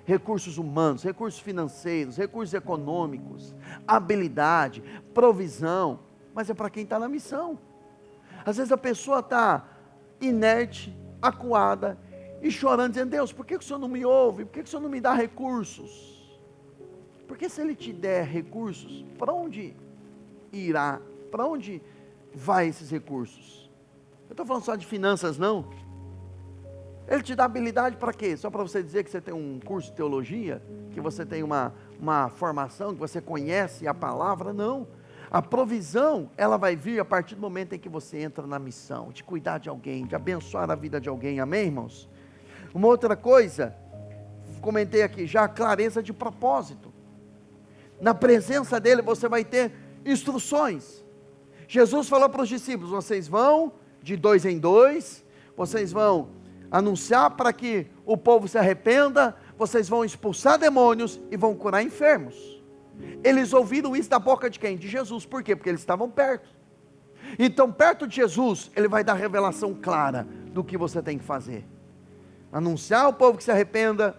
Recursos humanos, recursos financeiros, recursos econômicos, habilidade, provisão, mas é para quem está na missão. Às vezes a pessoa está inerte, acuada e chorando, dizendo: Deus, por que o Senhor não me ouve? Por que o Senhor não me dá recursos? Porque se Ele te der recursos, para onde irá? Para onde vai esses recursos? Eu estou falando só de finanças, não. Ele te dá habilidade para quê? Só para você dizer que você tem um curso de teologia, que você tem uma formação, que você conhece a palavra? Não. A provisão, ela vai vir a partir do momento em que você entra na missão, de cuidar de alguém, de abençoar a vida de alguém, amém, irmãos? Uma outra coisa, comentei aqui já, clareza de propósito. Na presença dele você vai ter instruções. Jesus falou para os discípulos: vocês vão de 2 em 2, vocês vão anunciar para que o povo se arrependa, vocês vão expulsar demônios e vão curar enfermos. Eles ouviram isso da boca de quem? De Jesus. Por quê? Porque eles estavam perto. Então, perto de Jesus, ele vai dar revelação clara do que você tem que fazer. Anunciar ao povo que se arrependa,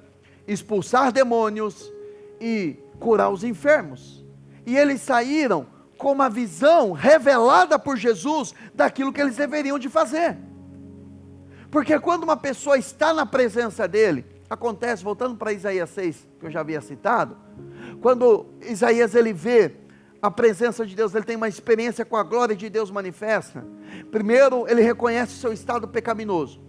expulsar demônios e curar os enfermos. E eles saíram com uma visão revelada por Jesus daquilo que eles deveriam de fazer. Porque quando uma pessoa está na presença dele, acontece, voltando para Isaías 6, que eu já havia citado, quando Isaías ele vê a presença de Deus, ele tem uma experiência com a glória de Deus manifesta. Primeiro ele reconhece o seu estado pecaminoso.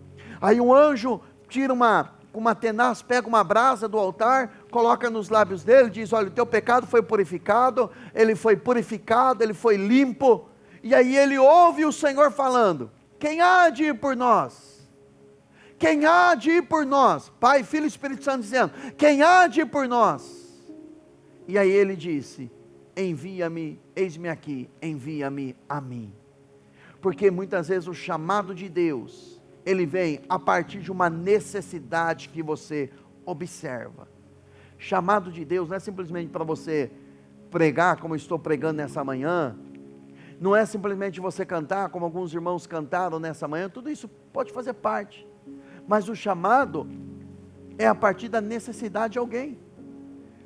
Aí um anjo tira uma tenaz, pega uma brasa do altar, coloca nos lábios dele, diz: olha, o teu pecado foi purificado, ele foi limpo. E aí ele ouve o Senhor falando: quem há de ir por nós? Quem há de ir por nós? Pai, Filho e Espírito Santo dizendo: quem há de ir por nós? E aí ele disse: envia-me, eis-me aqui, envia-me a mim. Porque muitas vezes o chamado de Deus, ele vem a partir de uma necessidade que você observa. Chamado de Deus não é simplesmente para você pregar como eu estou pregando nessa manhã, não é simplesmente você cantar como alguns irmãos cantaram nessa manhã, tudo isso pode fazer parte, mas o chamado é a partir da necessidade de alguém.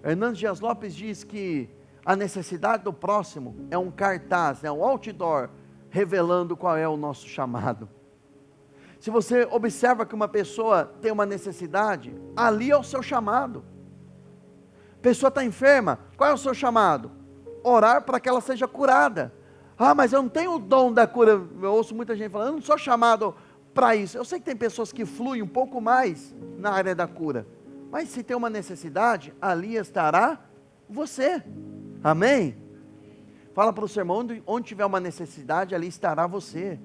Hernandes Dias Lopes diz que a necessidade do próximo é um cartaz, um outdoor, revelando qual é o nosso chamado. Se você observa que uma pessoa tem uma necessidade, ali é o seu chamado. A pessoa está enferma, qual é o seu chamado? Orar para que ela seja curada. Ah, mas eu não tenho o dom da cura. Eu ouço muita gente falando: eu não sou chamado para isso. Eu sei que tem pessoas que fluem um pouco mais na área da cura, mas se tem uma necessidade, ali estará você, amém? Fala para o seu irmão: onde tiver uma necessidade, ali estará você.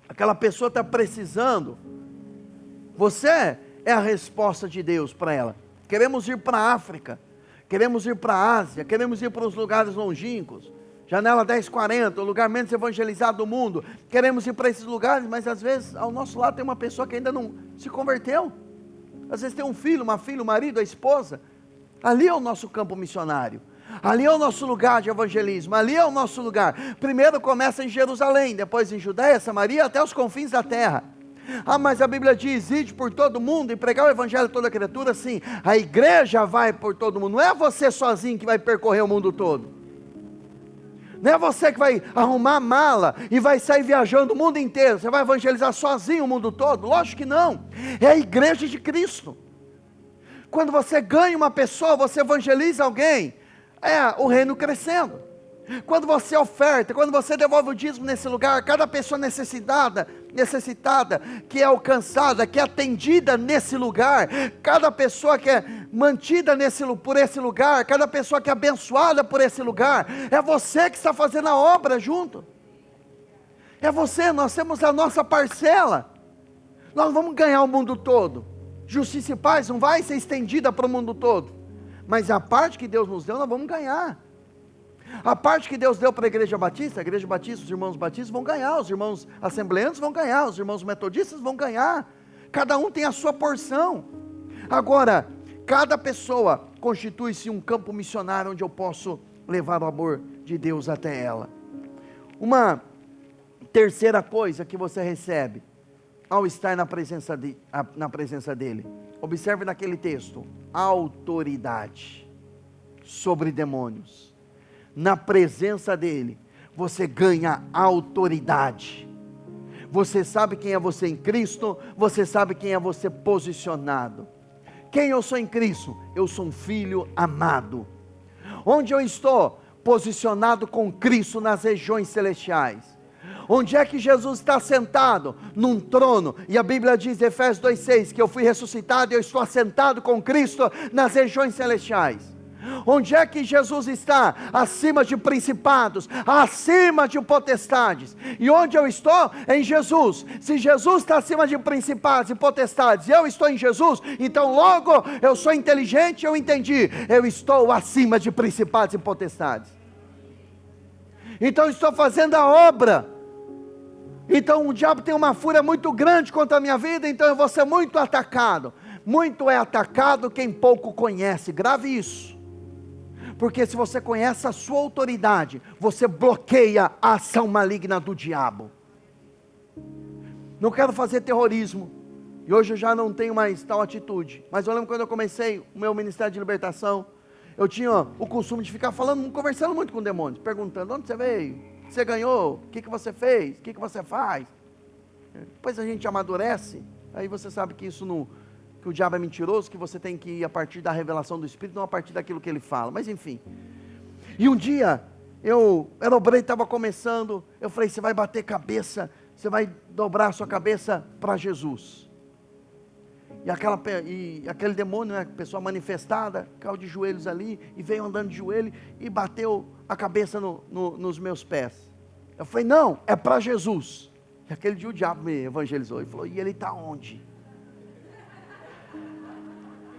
Aquela pessoa está precisando, você é a resposta de Deus para ela. Queremos ir para a África, queremos ir para a Ásia, queremos ir para os lugares longínquos, Janela 1040, o lugar menos evangelizado do mundo. Queremos ir para esses lugares, mas às vezes ao nosso lado tem uma pessoa que ainda não se converteu. Às vezes tem um filho, uma filha, um marido, a esposa. Ali é o nosso campo missionário. Ali é o nosso lugar de evangelismo, ali é o nosso lugar. Primeiro começa em Jerusalém, depois em Judeia, Samaria, até os confins da terra. Ah, mas a Bíblia diz: ide por todo mundo e pregar o evangelho a toda criatura. Sim, a igreja vai por todo mundo. Não é você sozinho que vai percorrer o mundo todo. Não é você que vai arrumar mala e vai sair viajando o mundo inteiro. Você vai evangelizar sozinho o mundo todo? Lógico que não. É a igreja de Cristo. Quando você ganha uma pessoa, você evangeliza alguém, é o reino crescendo. Quando você oferta, quando você devolve o dízimo nesse lugar, cada pessoa necessitada, que é alcançada, que é atendida nesse lugar, cada pessoa que é mantida por esse lugar, cada pessoa que é abençoada por esse lugar, é você que está fazendo a obra junto. É você, nós temos a nossa parcela. Nós vamos ganhar o mundo todo. Justiça e paz não vai ser estendida para o mundo todo, mas a parte que Deus nos deu, nós vamos ganhar. A parte que Deus deu para a igreja batista, os irmãos batistas vão ganhar, os irmãos assembleanos vão ganhar, os irmãos metodistas vão ganhar, cada um tem a sua porção. Agora, cada pessoa constitui-se um campo missionário onde eu posso levar o amor de Deus até ela. Uma terceira coisa que você recebe ao estar na presença dele, observe naquele texto: autoridade sobre demônios. Na presença dele, você ganha autoridade. Você sabe quem é você em Cristo, você sabe quem é você posicionado. Quem eu sou em Cristo? Eu sou um filho amado. Onde eu estou? Posicionado com Cristo nas regiões celestiais. Onde é que Jesus está sentado? Num trono. E a Bíblia diz, Efésios 2,6, que eu fui ressuscitado e eu estou assentado com Cristo nas regiões celestiais. Onde é que Jesus está? Acima de principados, acima de potestades. E onde eu estou? Em Jesus. Se Jesus está acima de principados e potestades, e eu estou em Jesus, então logo eu sou inteligente, eu entendi. Eu estou acima de principados e potestades. Então eu estou fazendo a obra. Então o diabo tem uma fúria muito grande contra a minha vida, então eu vou ser muito atacado. Muito é atacado quem pouco conhece. Grave isso. Porque se você conhece a sua autoridade, você bloqueia a ação maligna do diabo. Não quero fazer terrorismo, e hoje eu já não tenho mais tal atitude, mas eu lembro quando eu comecei o meu ministério de libertação, eu tinha o costume de ficar falando, conversando muito com demônios, perguntando, onde você veio? O que você ganhou? O que você fez? O que você faz? Depois a gente amadurece, aí você sabe que isso não... que o diabo é mentiroso, que você tem que ir a partir da revelação do Espírito, não a partir daquilo que ele fala, mas enfim. E um dia, eu era obreiro, estava começando, eu falei, você vai bater cabeça, você vai dobrar a sua cabeça para Jesus. E aquele demônio, né, pessoa manifestada, caiu de joelhos ali, e veio andando de joelho, e bateu a cabeça nos meus pés. Eu falei, não, é para Jesus. E aquele dia o diabo me evangelizou, e falou, e ele está onde?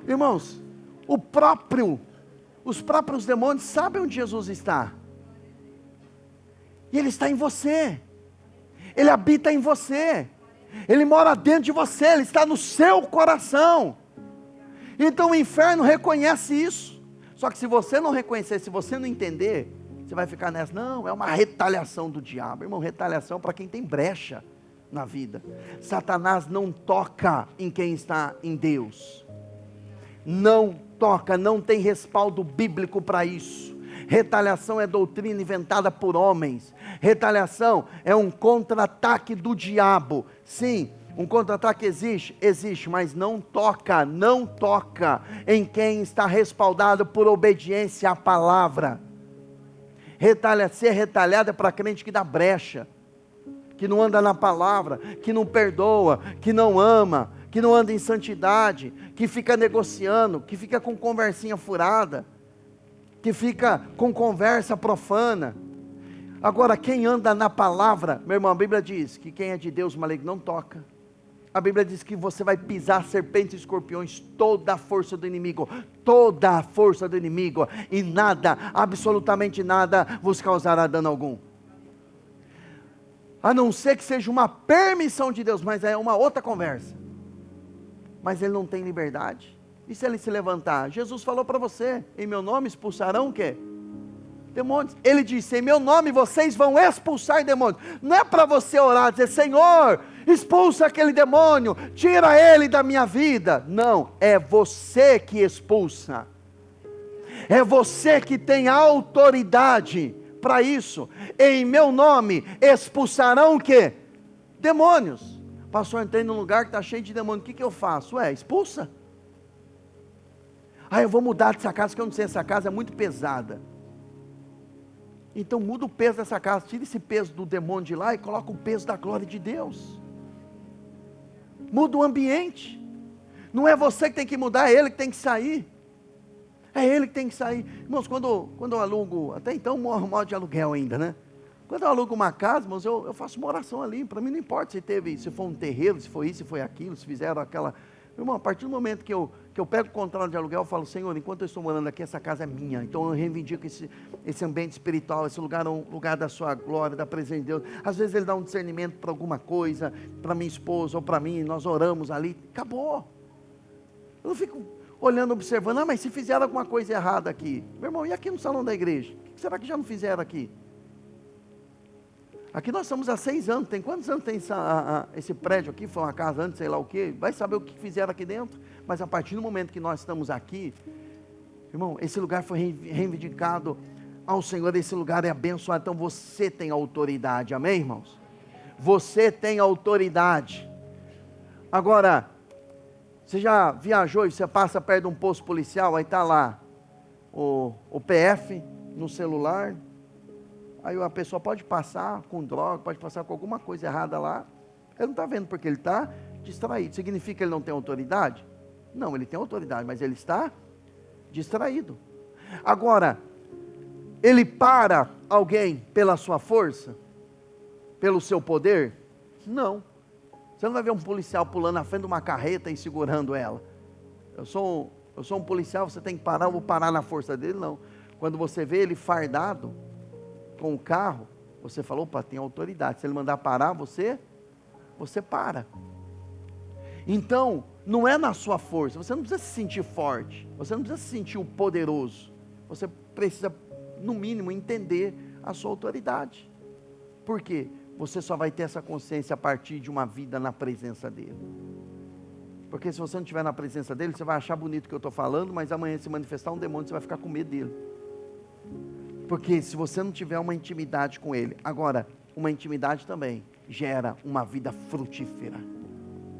Irmãos, os próprios demônios sabem onde Jesus está. E Ele está em você. Ele habita em você. Ele mora dentro de você. Ele está no seu coração. Então o inferno reconhece isso. Só que se você não reconhecer, se você não entender, você vai ficar nessa. Não, é uma retaliação do diabo. Irmão, retaliação para quem tem brecha na vida. Satanás não toca em quem está em Deus. Não toca, não tem respaldo bíblico para isso. Retaliação é doutrina inventada por homens. Retaliação é um contra-ataque do diabo. Sim, um contra-ataque existe, mas não toca em quem está respaldado por obediência à palavra. Ser retalhado é para crente que dá brecha, que não anda na palavra, que não perdoa, que não ama, que não anda em santidade, que fica negociando, que fica com conversinha furada, que fica com conversa profana. Agora, quem anda na palavra, meu irmão, a Bíblia diz que quem é de Deus, maligno não toca. A Bíblia diz que você vai pisar serpentes e escorpiões, toda a força do inimigo, e nada, absolutamente nada, vos causará dano algum. A não ser que seja uma permissão de Deus, mas é uma outra conversa. Mas ele não tem liberdade. E se ele se levantar? Jesus falou para você, em meu nome expulsarão o quê? Demônios. Ele disse, em meu nome vocês vão expulsar demônios. Não é para você orar, dizer, Senhor, expulsa aquele demônio, tira ele da minha vida. Não, é você que expulsa. É você que tem autoridade para isso. Em meu nome expulsarão o quê? Demônios. Pastor, entrei num lugar que está cheio de demônio, o que eu faço? Expulsa. Eu vou mudar dessa casa, que eu não sei, essa casa é muito pesada. Então muda o peso dessa casa, tira esse peso do demônio de lá e coloca o peso da glória de Deus. Muda o ambiente. Não é você que tem que mudar, é ele que tem que sair. É ele que tem que sair. Irmãos, quando eu alugo, até então modo de aluguel ainda, né? Quando eu alugo uma casa, irmãos, eu faço uma oração ali. Para mim não importa se foi um terreiro, se foi isso, se foi aquilo, se fizeram aquela... Irmão, a partir do momento que eu pego o contrato de aluguel, eu falo, Senhor, enquanto eu estou morando aqui, essa casa é minha. Então eu reivindico esse ambiente espiritual, esse lugar é um lugar da sua glória, da presença de Deus. Às vezes ele dá um discernimento para alguma coisa, para minha esposa ou para mim, nós oramos ali, acabou. Eu não fico olhando, observando, mas se fizeram alguma coisa errada aqui. Meu irmão, e aqui no salão da igreja? O que será que já não fizeram aqui? Aqui nós estamos há 6 anos, tem quantos anos tem esse prédio aqui, foi uma casa antes, sei lá o que, vai saber o que fizeram aqui dentro, mas a partir do momento que nós estamos aqui, irmão, esse lugar foi reivindicado ao Senhor, esse lugar é abençoado. Então você tem autoridade, amém, irmãos? Você tem autoridade. Agora, você já viajou e você passa perto de um posto policial, aí está lá o PF no celular, aí a pessoa pode passar com droga, pode passar com alguma coisa errada lá, ele não está vendo porque ele está distraído. Significa que ele não tem autoridade? Não, ele tem autoridade, mas ele está distraído. Agora, ele para alguém pela sua força? Pelo seu poder? Não. Você não vai ver um policial pulando na frente de uma carreta e segurando ela. Eu sou um policial, você tem que parar, eu vou parar na força dele? Não. Quando você vê ele fardado com o carro, você falou, opa, tem autoridade. Se ele mandar parar, você para. Então, não é na sua força, você não precisa se sentir forte, você não precisa se sentir o poderoso. Você precisa, no mínimo, entender a sua autoridade. Por quê? Você só vai ter essa consciência a partir de uma vida na presença dele. Porque se você não estiver na presença dele, você vai achar bonito o que eu estou falando, mas amanhã se manifestar um demônio, você vai ficar com medo dele. Porque se você não tiver uma intimidade com ele, agora, uma intimidade também gera uma vida frutífera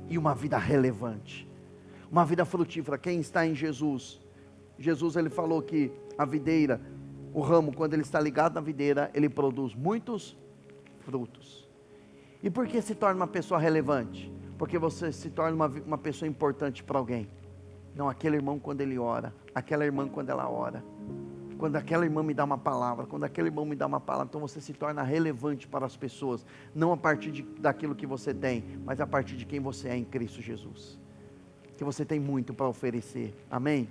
e uma vida relevante. Uma vida frutífera, quem está em Jesus, ele falou que a videira, o ramo, quando ele está ligado na videira, ele produz muitos frutos. E por que se torna uma pessoa relevante? Porque você se torna uma pessoa importante para alguém. Não, aquele irmão quando ele ora, aquela irmã quando ela ora, quando aquela irmã me dá uma palavra, quando aquele irmão me dá uma palavra, então você se torna relevante para as pessoas, não a partir daquilo que você tem, mas a partir de quem você é em Cristo Jesus, que você tem muito para oferecer, amém?